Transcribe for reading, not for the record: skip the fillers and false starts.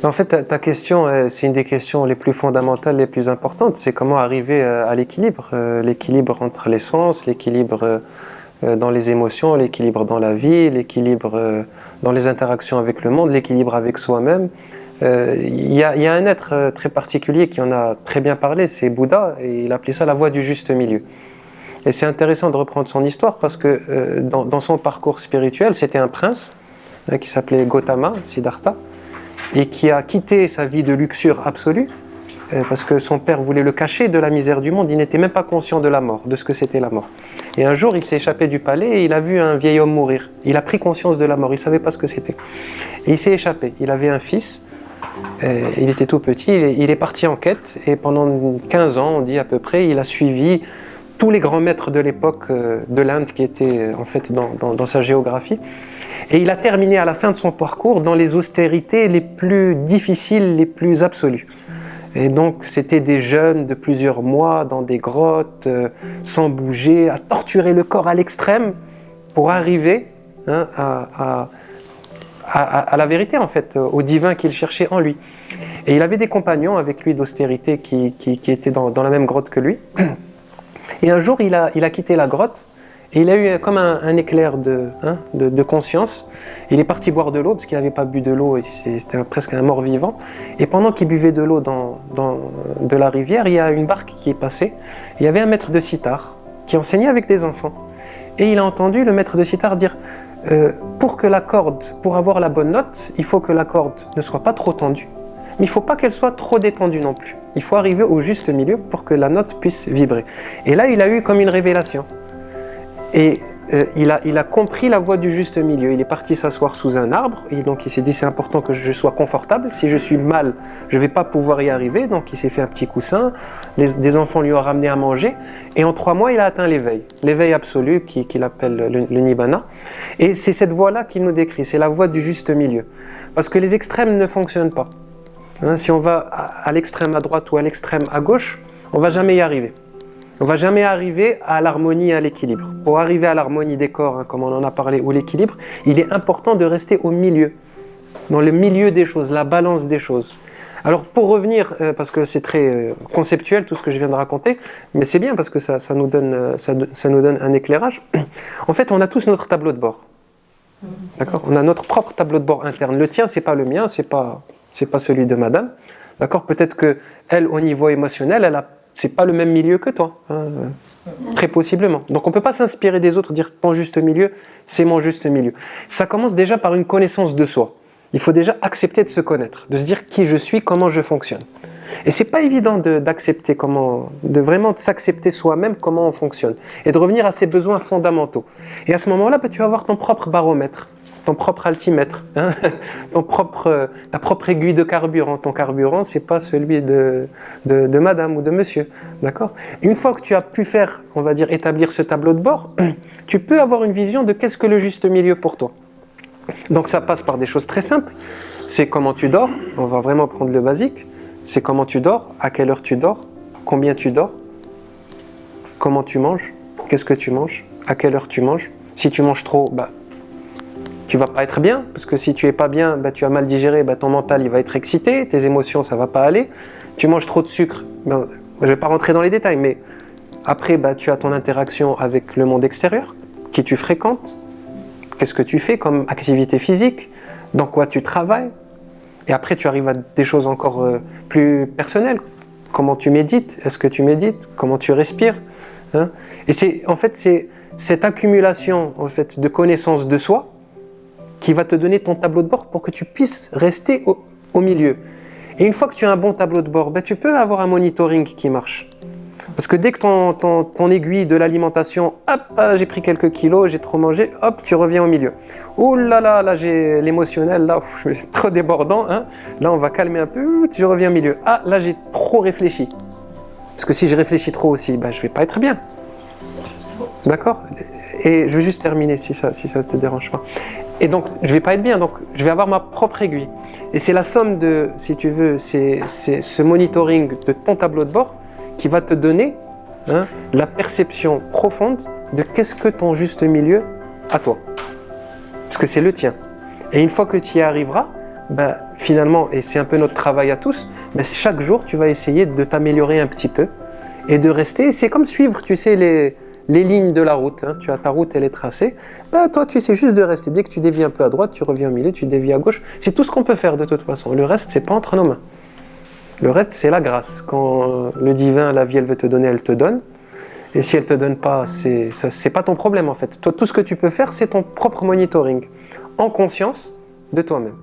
En fait, ta question, c'est une des questions les plus fondamentales, les plus importantes. C'est comment arriver à l'équilibre. L'équilibre entre les sens, l'équilibre dans les émotions, l'équilibre dans la vie, l'équilibre dans les interactions avec le monde, l'équilibre avec soi-même. Il y a un être très particulier qui en a très bien parlé, c'est Bouddha, et il appelait ça la voie du juste milieu. Et c'est intéressant de reprendre son histoire parce que dans son parcours spirituel, c'était un prince qui s'appelait Gautama, Siddhartha, et qui a quitté sa vie de luxure absolue parce que son père voulait le cacher de la misère du monde. Il n'était même pas conscient de la mort, de ce que c'était la mort. Et un jour, il s'est échappé du palais et il a vu un vieil homme mourir. Il a pris conscience de la mort, il ne savait pas ce que c'était. Et il s'est échappé. Il avait un fils, il était tout petit, il est parti en quête et pendant 15 ans, on dit à peu près, il a suivi tous les grands maîtres de l'époque de l'Inde qui étaient en fait dans sa géographie. Et il a terminé à la fin de son parcours dans les austérités les plus difficiles, les plus absolues. Et donc c'était des jeûnes de plusieurs mois dans des grottes, sans bouger, à torturer le corps à l'extrême pour arriver à la vérité en fait, au divin qu'il cherchait en lui. Et il avait des compagnons avec lui d'austérité qui étaient dans la même grotte que lui. Et un jour il a quitté la grotte et il a eu comme un éclair de conscience. Il est parti boire de l'eau parce qu'il n'avait pas bu de l'eau et c'était presque un mort-vivant. Et pendant qu'il buvait de l'eau de la rivière, il y a une barque qui est passée. Il y avait un maître de sitar qui enseignait avec des enfants. Et il a entendu le maître de sitar dire pour avoir la bonne note, il faut que la corde ne soit pas trop tendue, mais il ne faut pas qu'elle soit trop détendue non plus. Il faut arriver au juste milieu pour que la note puisse vibrer. Et là, il a eu comme une révélation. Et il a compris la voie du juste milieu. Il est parti s'asseoir sous un arbre. Et donc il s'est dit c'est important que je sois confortable. Si je suis mal, je ne vais pas pouvoir y arriver. Donc il s'est fait un petit coussin. Des enfants lui ont ramené à manger. Et en 3 mois, il a atteint l'éveil. L'éveil absolu qu'il appelle le Nibbana. Et c'est cette voie-là qu'il nous décrit. C'est la voie du juste milieu. Parce que les extrêmes ne fonctionnent pas. Si on va à l'extrême à droite ou à l'extrême à gauche, on ne va jamais y arriver. On ne va jamais arriver à l'harmonie et à l'équilibre. Pour arriver à l'harmonie des corps, comme on en a parlé, ou l'équilibre, il est important de rester au milieu, dans le milieu des choses, la balance des choses. Alors pour revenir, parce que c'est très conceptuel tout ce que je viens de raconter, mais c'est bien parce que ça nous donne un éclairage. En fait, on a tous notre tableau de bord. D'accord ? On a notre propre tableau de bord interne. Le tien, c'est pas le mien, c'est pas celui de madame. D'accord ? Peut-être que elle, au niveau émotionnel, c'est pas le même milieu que toi, très possiblement. Donc on peut pas s'inspirer des autres, dire ton juste milieu, c'est mon juste milieu. Ça commence déjà par une connaissance de soi. Il faut déjà accepter de se connaître, de se dire qui je suis, comment je fonctionne. Et c'est pas évident d'accepter de vraiment s'accepter soi-même comment on fonctionne et de revenir à ses besoins fondamentaux. Et à ce moment-là, tu vas avoir ton propre baromètre, ton propre altimètre, ta propre aiguille de carburant. Ton carburant, c'est pas celui de madame ou de monsieur, d'accord ? Une fois que tu as pu faire, on va dire, établir ce tableau de bord, tu peux avoir une vision de qu'est-ce que le juste milieu pour toi. Donc ça passe par des choses très simples. C'est comment tu dors, on va vraiment prendre le basique. C'est comment tu dors, à quelle heure tu dors, combien tu dors, comment tu manges, qu'est-ce que tu manges, à quelle heure tu manges. Si tu manges trop, tu vas pas être bien, parce que si tu es pas bien, tu as mal digéré, ton mental il va être excité, tes émotions ça va pas aller. Tu manges trop de sucre, je vais pas rentrer dans les détails, mais après tu as ton interaction avec le monde extérieur, qui tu fréquentes, qu'est-ce que tu fais comme activité physique, dans quoi tu travailles. Et après, tu arrives à des choses encore plus personnelles. Comment tu médites ? Est-ce que tu médites ? Comment tu respires ? Et c'est cette accumulation de connaissances de soi qui va te donner ton tableau de bord pour que tu puisses rester au milieu. Et une fois que tu as un bon tableau de bord, tu peux avoir un monitoring qui marche. Parce que dès que ton aiguille de l'alimentation, j'ai pris quelques kilos, j'ai trop mangé, tu reviens au milieu. Oh là, j'ai l'émotionnel, je suis trop débordant, là on va calmer un peu, je reviens au milieu. Là j'ai trop réfléchi. Parce que si je réfléchis trop aussi, je vais pas être bien. D'accord ? Et je vais juste terminer si ça te dérange pas. Et donc je vais pas être bien, donc je vais avoir ma propre aiguille. Et c'est la somme de, si tu veux, c'est ce monitoring de ton tableau de bord qui va te donner la perception profonde de qu'est-ce que ton juste milieu à toi. Parce que c'est le tien. Et une fois que tu y arriveras, finalement, et c'est un peu notre travail à tous, chaque jour tu vas essayer de t'améliorer un petit peu et de rester, c'est comme suivre, tu sais, les lignes de la route, hein. Tu as ta route, elle est tracée, toi tu essaies juste de rester, dès que tu dévies un peu à droite, tu reviens au milieu, tu dévies à gauche, c'est tout ce qu'on peut faire de toute façon, le reste c'est pas entre nos mains. Le reste c'est la grâce, quand le divin, la vie elle veut te donner, elle te donne, et si elle te donne pas, c'est pas ton problème en fait. Toi, tout ce que tu peux faire c'est ton propre monitoring, en conscience de toi-même.